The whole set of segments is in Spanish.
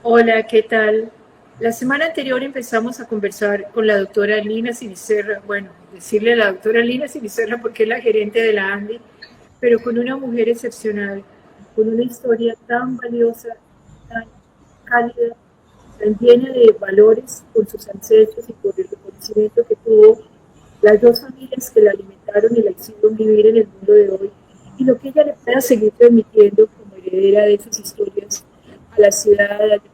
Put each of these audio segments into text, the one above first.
Hola, ¿qué tal? La semana anterior empezamos a conversar con la doctora Lina Sinisterra, bueno, decirle a la doctora Lina Sinisterra porque es la gerente de la ANDI, pero con una mujer excepcional, con una historia tan valiosa, tan cálida, tan llena de valores por sus ancestros y por el reconocimiento que tuvo las dos familias que la alimentaron y la hicieron vivir en el mundo de hoy, y lo que ella le pueda seguir transmitiendo como heredera de esas historias a la ciudad, al departamento.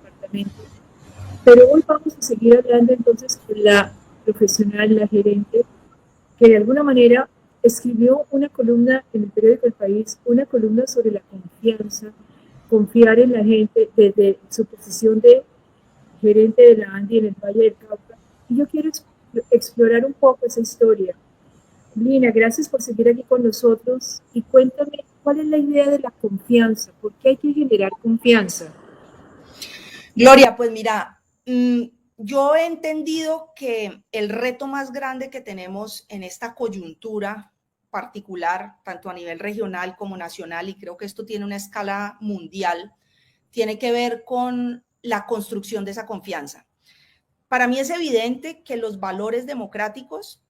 Pero hoy vamos a seguir hablando entonces con la profesional, la gerente, que de alguna manera escribió una columna en el periódico El País, una columna sobre la confianza, confiar en la gente desde su posición de gerente de la ANDI en el Valle del Cauca. Y yo quiero explorar un poco esa historia. Lina, gracias por seguir aquí con nosotros y cuéntame cuál es la idea de la confianza, por qué hay que generar confianza. Gloria, pues mira, yo he entendido que el reto más grande que tenemos en esta coyuntura particular, tanto a nivel regional como nacional, y creo que esto tiene una escala mundial, tiene que ver con la construcción de esa confianza. Para mí es evidente que los valores democráticos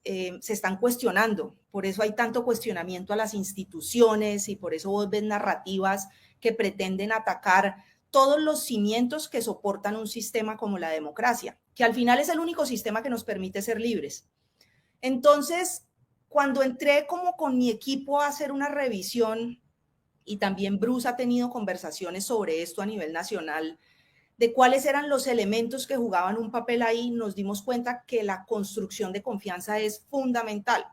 se están cuestionando, por eso hay tanto cuestionamiento a las instituciones y por eso vos ves narrativas que pretenden atacar todos los cimientos que soportan un sistema como la democracia, que al final es el único sistema que nos permite ser libres. Entonces, cuando entré como con mi equipo a hacer una revisión, y también Bruce ha tenido conversaciones sobre esto a nivel nacional, de cuáles eran los elementos que jugaban un papel ahí, nos dimos cuenta que la construcción de confianza es fundamental.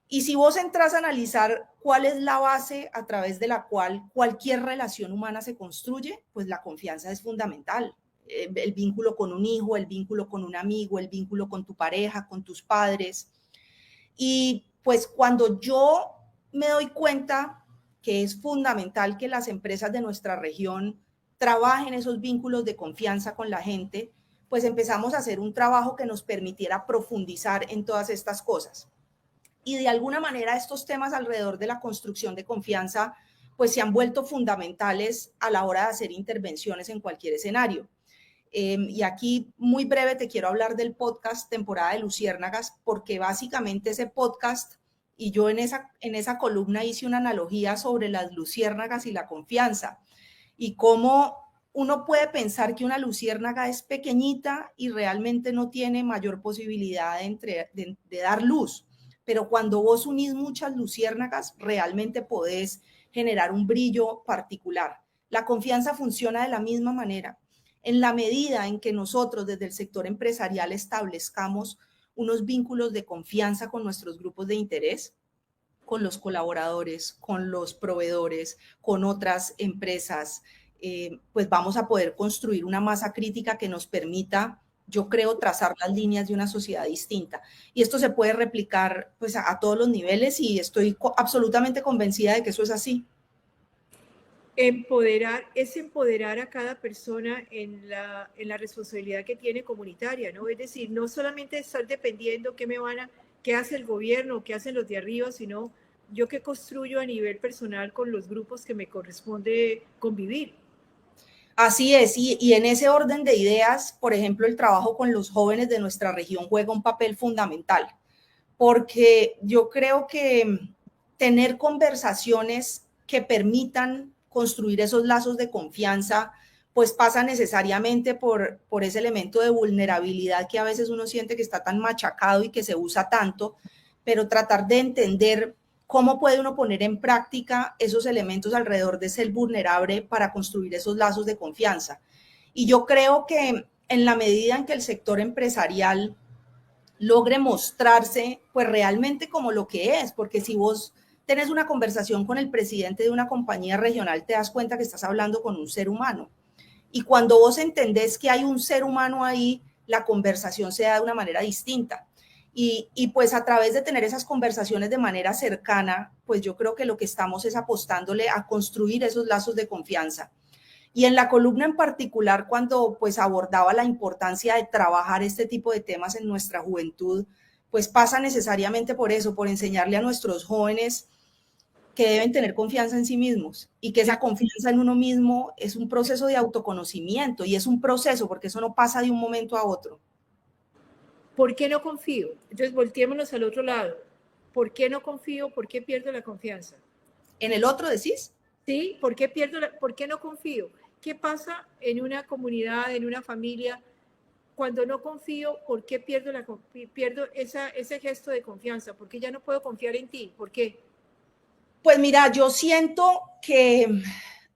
Y si vos entras a analizar cuál es la base a través de la cual cualquier relación humana se construye, pues la confianza es fundamental. El vínculo con un hijo, el vínculo con un amigo, el vínculo con tu pareja, con tus padres. Y pues cuando yo me doy cuenta que es fundamental que las empresas de nuestra región trabajen esos vínculos de confianza con la gente, pues empezamos a hacer un trabajo que nos permitiera profundizar en todas estas cosas. Y de alguna manera estos temas alrededor de la construcción de confianza pues se han vuelto fundamentales a la hora de hacer intervenciones en cualquier escenario. Y aquí muy breve te quiero hablar del podcast Temporada de Luciérnagas, porque básicamente ese podcast, y yo en esa columna hice una analogía sobre las luciérnagas y la confianza, y cómo uno puede pensar que una luciérnaga es pequeñita y realmente no tiene mayor posibilidad de dar luz, pero cuando vos unís muchas luciérnagas, realmente podés generar un brillo particular. La confianza funciona de la misma manera. En la medida en que nosotros desde el sector empresarial establezcamos unos vínculos de confianza con nuestros grupos de interés, con los colaboradores, con los proveedores, con otras empresas, pues vamos a poder construir una masa crítica que nos permita, yo creo, trazar las líneas de una sociedad distinta. Y esto se puede replicar pues a todos los niveles y estoy absolutamente convencida de que eso es así. Empoderar es empoderar a cada persona en la responsabilidad que tiene comunitaria, ¿no? Es decir, no solamente estar dependiendo qué hace el gobierno, qué hacen los de arriba, sino yo qué construyo a nivel personal con los grupos que me corresponde convivir. Así es, y en ese orden de ideas, por ejemplo, el trabajo con los jóvenes de nuestra región juega un papel fundamental, porque yo creo que tener conversaciones que permitan construir esos lazos de confianza, pues pasa necesariamente por ese elemento de vulnerabilidad que a veces uno siente que está tan machacado y que se usa tanto, pero tratar de entender cómo puede uno poner en práctica esos elementos alrededor de ser vulnerable para construir esos lazos de confianza. Y yo creo que en la medida en que el sector empresarial logre mostrarse pues realmente como lo que es, porque si vos tenés una conversación con el presidente de una compañía regional, te das cuenta que estás hablando con un ser humano. Y cuando vos entendés que hay un ser humano ahí, la conversación se da de una manera distinta. Y pues a través de tener esas conversaciones de manera cercana, pues yo creo que lo que estamos es apostándole a construir esos lazos de confianza. Y en la columna en particular, cuando pues abordaba la importancia de trabajar este tipo de temas en nuestra juventud, pues pasa necesariamente por eso, por enseñarle a nuestros jóvenes que deben tener confianza en sí mismos y que esa confianza en uno mismo es un proceso de autoconocimiento y es un proceso porque eso no pasa de un momento a otro. ¿Por qué no confío? Entonces volteémonos al otro lado. ¿Por qué no confío? ¿Por qué pierdo la confianza? ¿En el otro decís? ¿Sí? ¿Por qué no confío? ¿Qué pasa en una comunidad, en una familia? Cuando no confío, ¿por qué pierdo ese gesto de confianza? ¿Por qué ya no puedo confiar en ti? ¿Por qué? Pues mira, yo siento que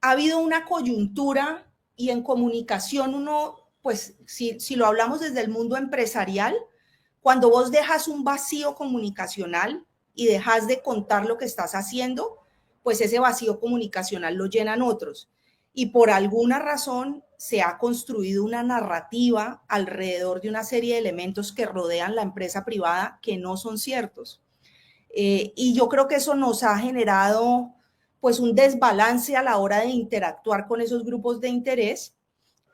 ha habido una coyuntura y en comunicación uno, pues si lo hablamos desde el mundo empresarial, cuando vos dejas un vacío comunicacional y dejas de contar lo que estás haciendo, pues ese vacío comunicacional lo llenan otros. Y por alguna razón se ha construido una narrativa alrededor de una serie de elementos que rodean la empresa privada que no son ciertos. Y yo creo que eso nos ha generado pues un desbalance a la hora de interactuar con esos grupos de interés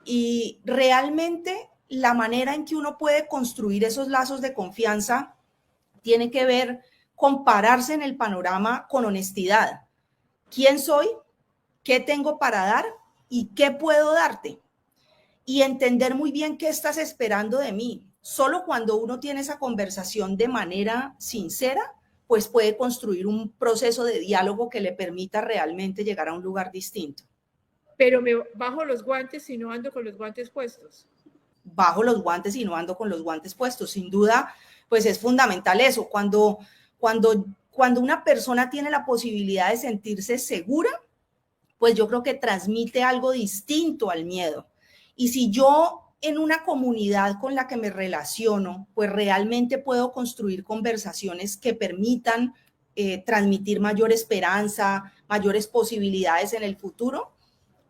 y realmente la manera en que uno puede construir esos lazos de confianza tiene que ver con pararse en el panorama con honestidad. ¿Quién soy? ¿Qué tengo para dar? ¿Y qué puedo darte? Y entender muy bien qué estás esperando de mí. Solo cuando uno tiene esa conversación de manera sincera, pues puede construir un proceso de diálogo que le permita realmente llegar a un lugar distinto. Pero me bajo los guantes y no ando con los guantes puestos. Bajo los guantes y no ando con los guantes puestos. Sin duda, pues es fundamental eso. Cuando una persona tiene la posibilidad de sentirse segura, pues yo creo que transmite algo distinto al miedo. Y si yo en una comunidad con la que me relaciono, pues realmente puedo construir conversaciones que permitan transmitir mayor esperanza, mayores posibilidades en el futuro,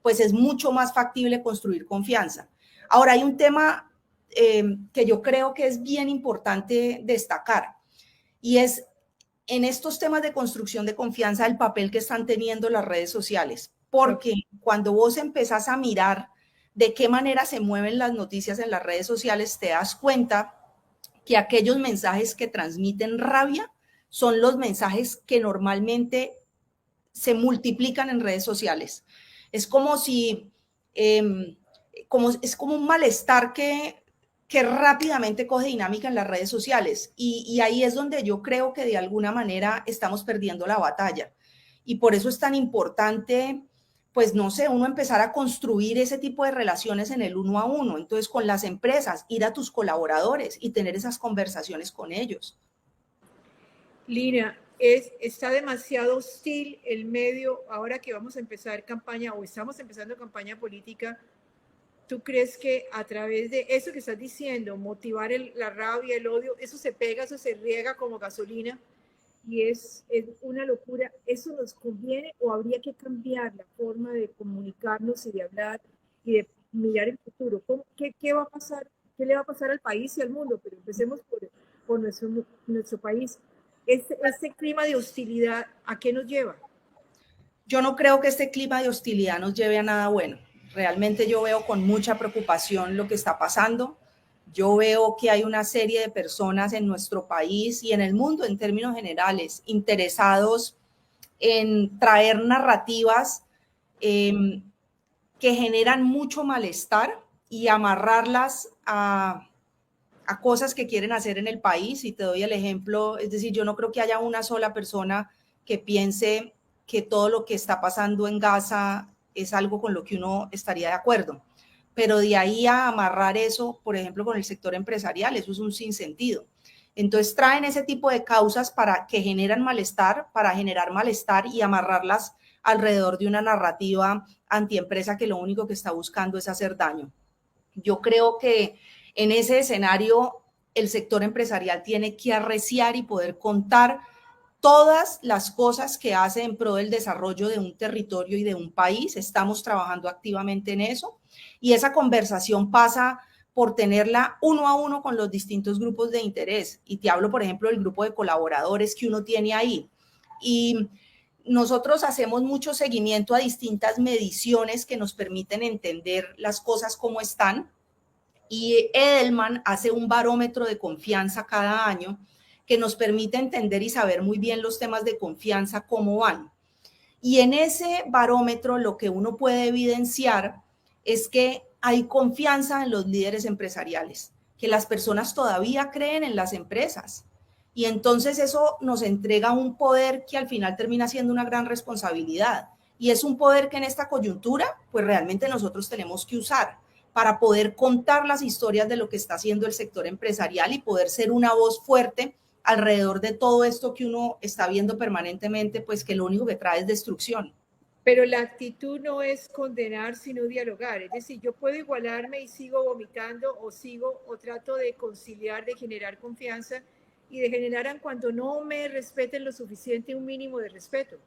pues es mucho más factible construir confianza. Ahora, hay un tema que yo creo que es bien importante destacar y es en estos temas de construcción de confianza el papel que están teniendo las redes sociales, porque cuando vos empezás a mirar de qué manera se mueven las noticias en las redes sociales, te das cuenta que aquellos mensajes que transmiten rabia son los mensajes que normalmente se multiplican en redes sociales. Es como si, es como un malestar que rápidamente coge dinámica en las redes sociales y ahí es donde yo creo que de alguna manera estamos perdiendo la batalla y por eso es tan importante, pues no sé, uno empezar a construir ese tipo de relaciones en el uno a uno, entonces con las empresas, ir a tus colaboradores y tener esas conversaciones con ellos. Lina, está demasiado hostil el medio ahora que vamos a empezar campaña o estamos empezando campaña política. ¿Tú crees que a través de eso que estás diciendo, motivar la rabia, el odio, eso se pega, eso se riega como gasolina y es una locura? ¿Eso nos conviene o habría que cambiar la forma de comunicarnos y de hablar y de mirar el futuro? ¿Qué va a pasar? ¿Qué le va a pasar al país y al mundo? Pero empecemos por nuestro país. Este clima de hostilidad, ¿a qué nos lleva? Yo no creo que este clima de hostilidad nos lleve a nada bueno. Realmente yo veo con mucha preocupación lo que está pasando. Yo veo que hay una serie de personas en nuestro país y en el mundo en términos generales interesados en traer narrativas que generan mucho malestar y amarrarlas a cosas que quieren hacer en el país. Y te doy el ejemplo, es decir, yo no creo que haya una sola persona que piense que todo lo que está pasando en Gaza es algo con lo que uno estaría de acuerdo. Pero de ahí a amarrar eso, por ejemplo, con el sector empresarial, eso es un sinsentido. Entonces traen ese tipo de causas para que generan malestar, para generar malestar y amarrarlas alrededor de una narrativa antiempresa que lo único que está buscando es hacer daño. Yo creo que en ese escenario el sector empresarial tiene que arreciar y poder contar todas las cosas que hace en pro del desarrollo de un territorio y de un país. Estamos trabajando activamente en eso y esa conversación pasa por tenerla uno a uno con los distintos grupos de interés. Y te hablo, por ejemplo, del grupo de colaboradores que uno tiene ahí. Y nosotros hacemos mucho seguimiento a distintas mediciones que nos permiten entender las cosas como están. Y Edelman hace un barómetro de confianza cada año que nos permite entender y saber muy bien los temas de confianza, cómo van. Y en ese barómetro lo que uno puede evidenciar es que hay confianza en los líderes empresariales, que las personas todavía creen en las empresas. Y entonces eso nos entrega un poder que al final termina siendo una gran responsabilidad. Y es un poder que en esta coyuntura, pues realmente nosotros tenemos que usar para poder contar las historias de lo que está haciendo el sector empresarial y poder ser una voz fuerte alrededor de todo esto que uno está viendo permanentemente, pues que lo único que trae es destrucción. Pero la actitud no es condenar, sino dialogar. Es decir, yo puedo igualarme y sigo vomitando o sigo o trato de conciliar, de generar confianza y de generar cuando no me respeten lo suficiente un mínimo de respeto.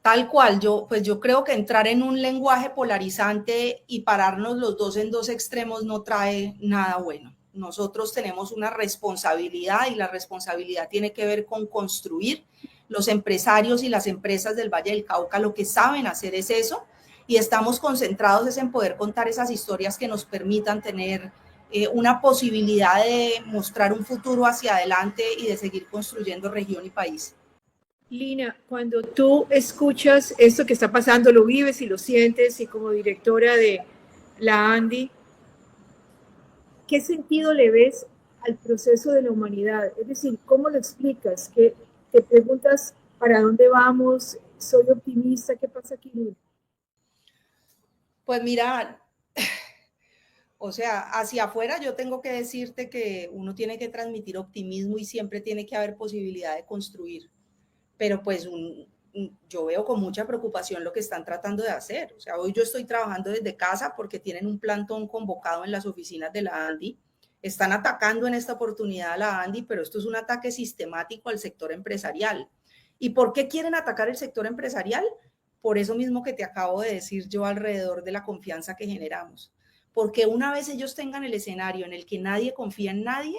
Tal cual, yo creo que entrar en un lenguaje polarizante y pararnos los dos en dos extremos no trae nada bueno. Nosotros tenemos una responsabilidad y la responsabilidad tiene que ver con construir. Los empresarios y las empresas del Valle del Cauca lo que saben hacer es eso y estamos concentrados en poder contar esas historias que nos permitan tener una posibilidad de mostrar un futuro hacia adelante y de seguir construyendo región y país. Lina, cuando tú escuchas esto que está pasando, lo vives y lo sientes, y como directora de la ANDI, ¿qué sentido le ves al proceso de la humanidad? Es decir, ¿cómo lo explicas? ¿Qué te preguntas para dónde vamos? ¿Soy optimista? ¿Qué pasa aquí, Lina? Pues mira, o sea, hacia afuera yo tengo que decirte que uno tiene que transmitir optimismo y siempre tiene que haber posibilidad de construir. Pero pues yo veo con mucha preocupación lo que están tratando de hacer. O sea, hoy yo estoy trabajando desde casa porque tienen un plantón convocado en las oficinas de la ANDI. Están atacando en esta oportunidad a la ANDI, pero esto es un ataque sistemático al sector empresarial. ¿Y por qué quieren atacar el sector empresarial? Por eso mismo que te acabo de decir yo alrededor de la confianza que generamos. Porque una vez ellos tengan el escenario en el que nadie confía en nadie,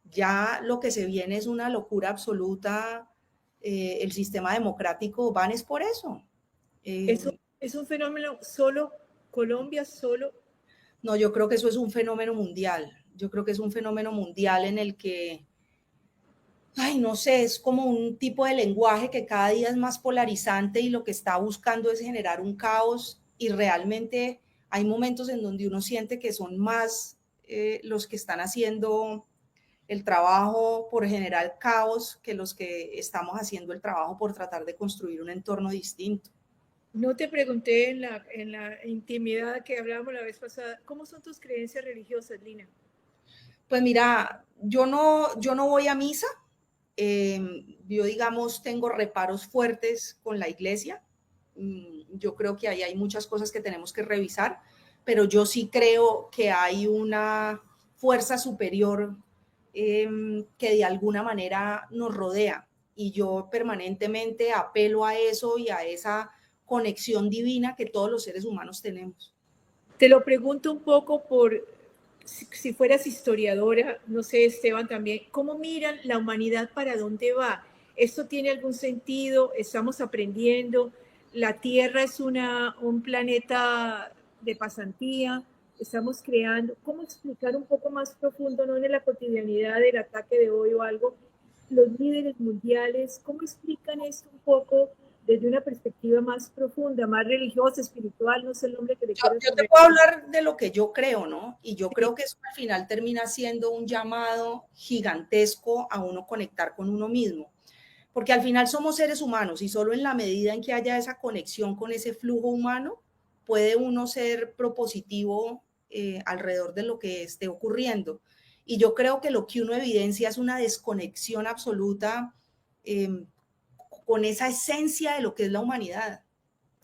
ya lo que se viene es una locura absoluta. El sistema democrático van es por eso. Es un fenómeno solo, Colombia solo. No, yo creo que eso es un fenómeno mundial. Yo creo que es un fenómeno mundial en el que, ay, no sé, es como un tipo de lenguaje que cada día es más polarizante y lo que está buscando es generar un caos y realmente hay momentos en donde uno siente que son más los que están haciendo el trabajo por generar caos que los que estamos haciendo el trabajo por tratar de construir un entorno distinto. No te pregunté en la intimidad que hablábamos la vez pasada, ¿cómo son tus creencias religiosas, Lina? Pues mira, yo no voy a misa. Yo, digamos, tengo reparos fuertes con la iglesia. Yo creo que ahí hay muchas cosas que tenemos que revisar, pero yo sí creo que hay una fuerza superior que de alguna manera nos rodea. Y yo permanentemente apelo a eso y a esa conexión divina que todos los seres humanos tenemos. Te lo pregunto un poco por si fueras historiadora, no sé, Esteban también, ¿cómo miran la humanidad para dónde va? ¿Esto tiene algún sentido? ¿Estamos aprendiendo? ¿La Tierra es un planeta de pasantía? ¿Estamos creando? ¿Cómo explicar un poco más profundo, no en la cotidianidad del ataque de hoy o algo, los líderes mundiales, cómo explican esto un poco desde una perspectiva más profunda, más religiosa, espiritual, no sé el nombre que le quieras Yo te poner? puedo hablar de lo que yo creo, ¿no? Y yo Sí. creo que eso al final termina siendo un llamado gigantesco a uno conectar con uno mismo, porque al final somos seres humanos y solo en la medida en que haya esa conexión con ese flujo humano, puede uno ser propositivo alrededor de lo que esté ocurriendo. Y yo creo que lo que uno evidencia es una desconexión absoluta eh, con esa esencia de lo que es la humanidad.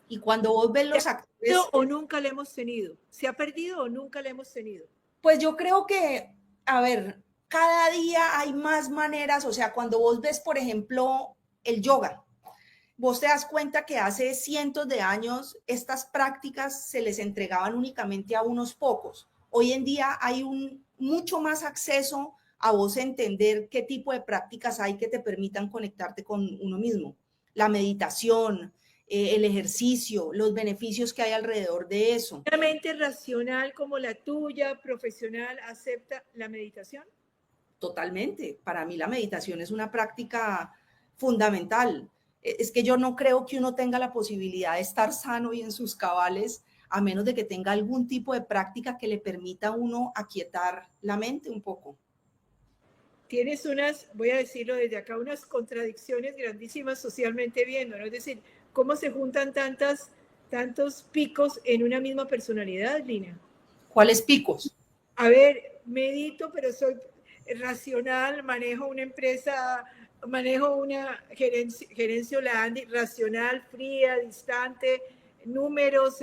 Y cuando vos ves ¿Se ha los perdido actores, o nunca la hemos tenido? ¿Se ha perdido o nunca la hemos tenido? pues yo creo que, a ver, cada día hay más maneras, o sea, cuando vos ves, por ejemplo, el yoga, vos te das cuenta que hace cientos de años estas prácticas se les entregaban únicamente a unos pocos. Hoy en día hay mucho más acceso a vos entender qué tipo de prácticas hay que te permitan conectarte con uno mismo. La meditación, el ejercicio, los beneficios que hay alrededor de eso. ¿Una mente racional como la tuya, profesional, acepta la meditación? Totalmente. Para mí la meditación es una práctica fundamental. Es que yo no creo que uno tenga la posibilidad de estar sano y en sus cabales a menos de que tenga algún tipo de práctica que le permita a uno aquietar la mente un poco. Tienes unas, voy a decirlo desde acá, unas contradicciones grandísimas socialmente viendo, ¿no? Es decir, ¿cómo se juntan tantos picos en una misma personalidad, Lina? ¿Cuáles picos? A ver, medito, pero soy racional, manejo una empresa, manejo una gerencia Holandi, racional, fría, distante, números.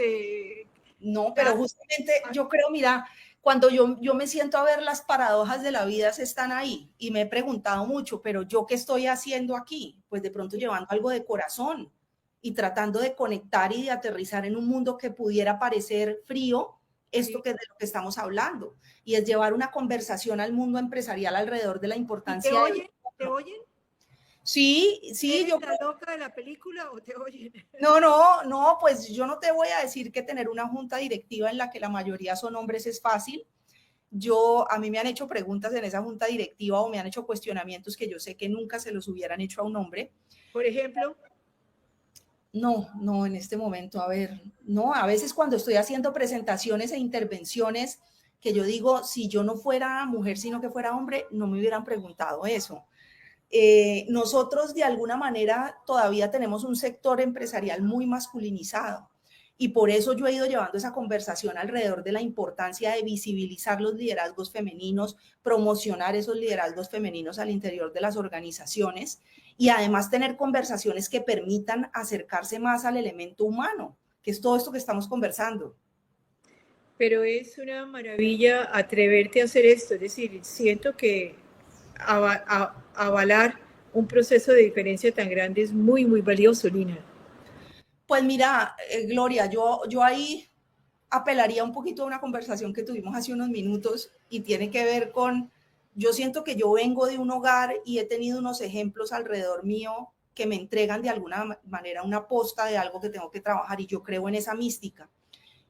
No, pero justamente yo creo, mira, cuando yo me siento a ver las paradojas de la vida, se están ahí y me he preguntado mucho, pero yo qué estoy haciendo aquí, pues de pronto llevando algo de corazón y tratando de conectar y de aterrizar en un mundo que pudiera parecer frío, esto que es de lo que estamos hablando, y es llevar una conversación al mundo empresarial alrededor de la ¿Y te importancia oyen? ¿Te oyen? Sí, sí, ¿Eres yo la loca de la película o te oyen? no, pues yo no te voy a decir que tener una junta directiva en la que la mayoría son hombres es fácil. A mí me han hecho preguntas en esa junta directiva o me han hecho cuestionamientos que yo sé que nunca se los hubieran hecho a un hombre. Por ejemplo. No, en este momento, a ver, no, a veces cuando estoy haciendo presentaciones e intervenciones que yo digo, si yo no fuera mujer, sino que fuera hombre, no me hubieran preguntado eso. Nosotros de alguna manera todavía tenemos un sector empresarial muy masculinizado y por eso yo he ido llevando esa conversación alrededor de la importancia de visibilizar los liderazgos femeninos, promocionar esos liderazgos femeninos al interior de las organizaciones y además tener conversaciones que permitan acercarse más al elemento humano, que es todo esto que estamos conversando. Pero es una maravilla atreverte a hacer esto, es decir, siento que avalar un proceso de diferencia tan grande es muy, muy valioso, Lina. Pues mira, Gloria, yo ahí apelaría un poquito a una conversación que tuvimos hace unos minutos y tiene que ver con, yo siento que yo vengo de un hogar y he tenido unos ejemplos alrededor mío que me entregan de alguna manera una posta de algo que tengo que trabajar y yo creo en esa mística.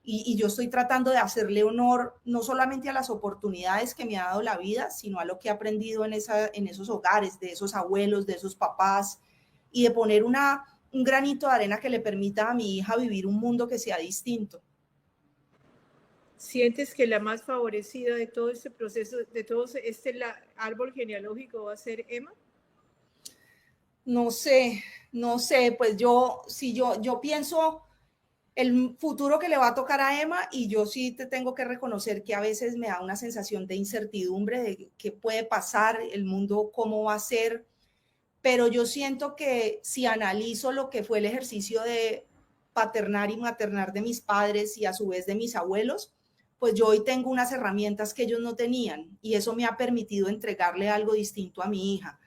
Y yo estoy tratando de hacerle honor no solamente a las oportunidades que me ha dado la vida, sino a lo que he aprendido en esos hogares, de esos abuelos, de esos papás, y de poner un granito de arena que le permita a mi hija vivir un mundo que sea distinto. ¿Sientes que la más favorecida de todo este proceso, de todo este árbol genealógico va a ser Emma? No sé, pues yo pienso el futuro que le va a tocar a Emma y yo sí te tengo que reconocer que a veces me da una sensación de incertidumbre de qué puede pasar, el mundo cómo va a ser, pero yo siento que si analizo lo que fue el ejercicio de paternar y maternar de mis padres y a su vez de mis abuelos, pues yo hoy tengo unas herramientas que ellos no tenían y eso me ha permitido entregarle algo distinto a mi hija.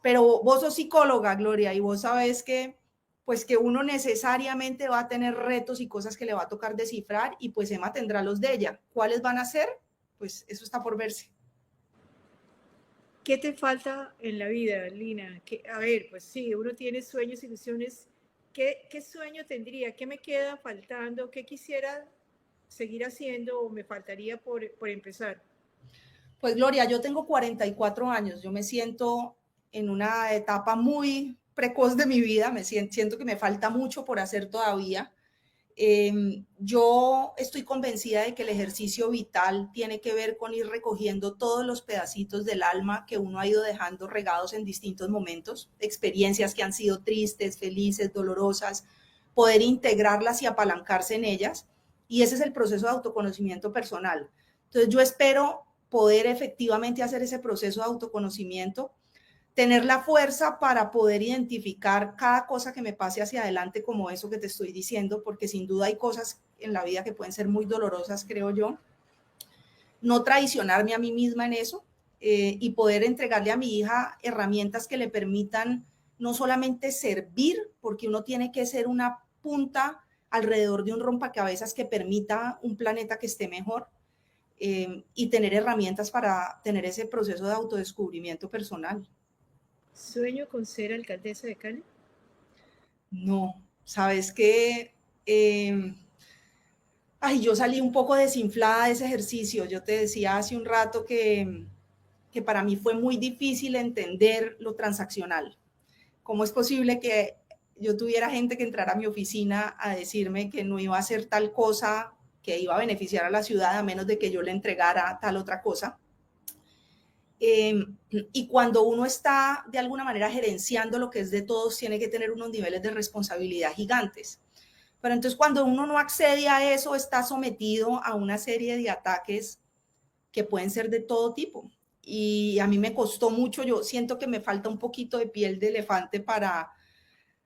Pero vos sos psicóloga, Gloria, y vos sabés que pues que uno necesariamente va a tener retos y cosas que le va a tocar descifrar y pues Emma tendrá los de ella. ¿Cuáles van a ser? Pues eso está por verse. ¿Qué te falta en la vida, Lina? A ver, pues sí, uno tiene sueños, ilusiones. ¿Qué sueño tendría? ¿Qué me queda faltando? ¿Qué quisiera seguir haciendo o me faltaría por empezar? Pues Gloria, yo tengo 44 años, yo me siento en una etapa muy precoz de mi vida, siento que me falta mucho por hacer todavía. Yo estoy convencida de que el ejercicio vital tiene que ver con ir recogiendo todos los pedacitos del alma que uno ha ido dejando regados en distintos momentos, experiencias que han sido tristes, felices, dolorosas, poder integrarlas y apalancarse en ellas. Y ese es el proceso de autoconocimiento personal. Entonces yo espero poder efectivamente hacer ese proceso de autoconocimiento, tener la fuerza para poder identificar cada cosa que me pase hacia adelante como eso que te estoy diciendo, porque sin duda hay cosas en la vida que pueden ser muy dolorosas, creo yo. No traicionarme a mí misma en eso y poder entregarle a mi hija herramientas que le permitan no solamente servir, porque uno tiene que ser una punta alrededor de un rompecabezas que permita un planeta que esté mejor, y tener herramientas para tener ese proceso de autodescubrimiento personal. ¿Sueño con ser alcaldesa de Cali? No, sabes que yo salí un poco desinflada de ese ejercicio. Yo te decía hace un rato que para mí fue muy difícil entender lo transaccional. ¿Cómo es posible que yo tuviera gente que entrara a mi oficina a decirme que no iba a hacer tal cosa que iba a beneficiar a la ciudad a menos de que yo le entregara tal otra cosa. Y cuando uno está de alguna manera gerenciando lo que es de todos, tiene que tener unos niveles de responsabilidad gigantes. Pero entonces cuando uno no accede a eso, está sometido a una serie de ataques que pueden ser de todo tipo. Y a mí me costó mucho, yo siento que me falta un poquito de piel de elefante para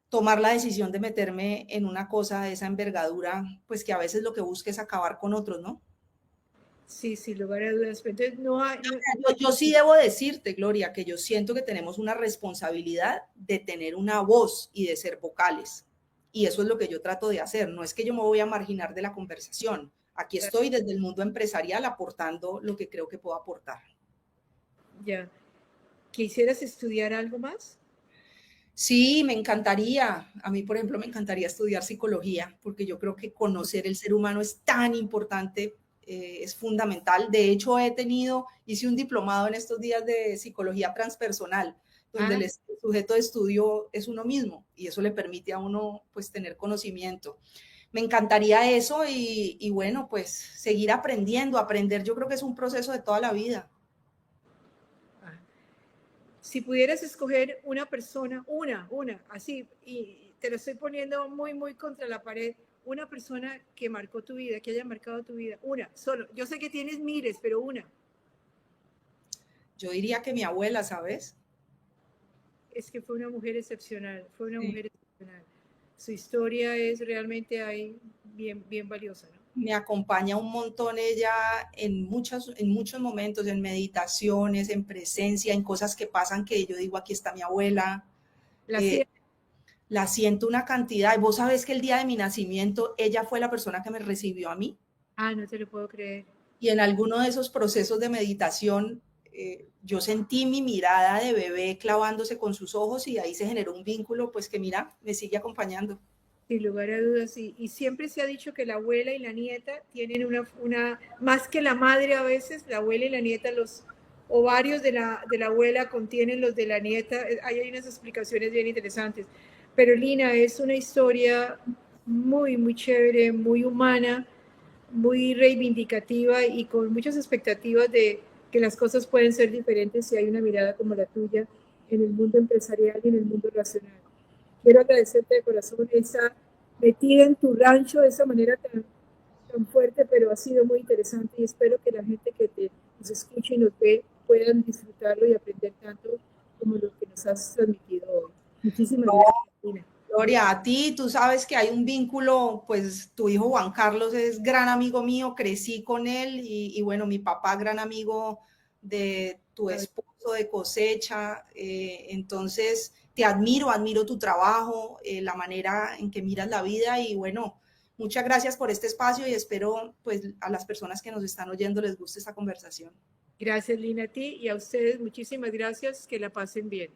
tomar la decisión de meterme en una cosa de esa envergadura, pues que a veces lo que busca es acabar con otros, ¿no? Sí, sin lugar a dudas. Entonces, no hay, Yo sí debo decirte, Gloria, que yo siento que tenemos una responsabilidad de tener una voz y de ser vocales. Y eso es lo que yo trato de hacer. No es que yo me voy a marginar de la conversación. Aquí estoy desde el mundo empresarial aportando lo que creo que puedo aportar. ya. ¿Quisieras estudiar algo más? Sí, me encantaría. A mí, por ejemplo, me encantaría estudiar psicología, porque yo creo que conocer el ser humano es tan importante, es fundamental. De hecho, hice un diplomado en estos días de psicología transpersonal, donde el sujeto de estudio es uno mismo y eso le permite a uno pues tener conocimiento. Me encantaría eso y bueno, pues seguir aprendiendo. Aprender yo creo que es un proceso de toda la vida. Si pudieras escoger una persona, así, y te lo estoy poniendo muy, muy contra la pared, una persona que marcó tu vida, que haya marcado tu vida, una, solo. Yo sé que tienes miles, pero una. Yo diría que mi abuela, ¿sabes? Es que fue una mujer excepcional, fue una Sí. mujer excepcional. Su historia es realmente ahí bien, bien valiosa, ¿no? Me acompaña un montón ella en muchos momentos, en meditaciones, en presencia, en cosas que pasan que yo digo, aquí está mi abuela. La siento una cantidad. Y vos sabés que el día de mi nacimiento, ella fue la persona que me recibió a mí. Ah, no te lo puedo creer. Y en alguno de esos procesos de meditación, yo sentí mi mirada de bebé clavándose con sus ojos y ahí se generó un vínculo, pues que mira, me sigue acompañando. Sin lugar a dudas, y siempre se ha dicho que la abuela y la nieta tienen más que la madre a veces, la abuela y la nieta, los ovarios de la abuela contienen los de la nieta, hay unas explicaciones bien interesantes. Pero Lina, es una historia muy, muy chévere, muy humana, muy reivindicativa y con muchas expectativas de que las cosas pueden ser diferentes si hay una mirada como la tuya en el mundo empresarial y en el mundo racional. Quiero agradecerte de corazón esa metida en tu rancho de esa manera tan fuerte, pero ha sido muy interesante y espero que la gente que nos escuche y nos ve puedan disfrutarlo y aprender tanto como lo que nos has transmitido hoy. Muchísimas gracias, Tina. Gloria, a ti, tú sabes que hay un vínculo, pues tu hijo Juan Carlos es gran amigo mío, crecí con él y bueno, mi papá gran amigo de tu esposo de cosecha, entonces te admiro tu trabajo, la manera en que miras la vida y bueno, muchas gracias por este espacio y espero pues a las personas que nos están oyendo les guste esta conversación. Gracias, Lina, a ti y a ustedes muchísimas gracias, que la pasen bien.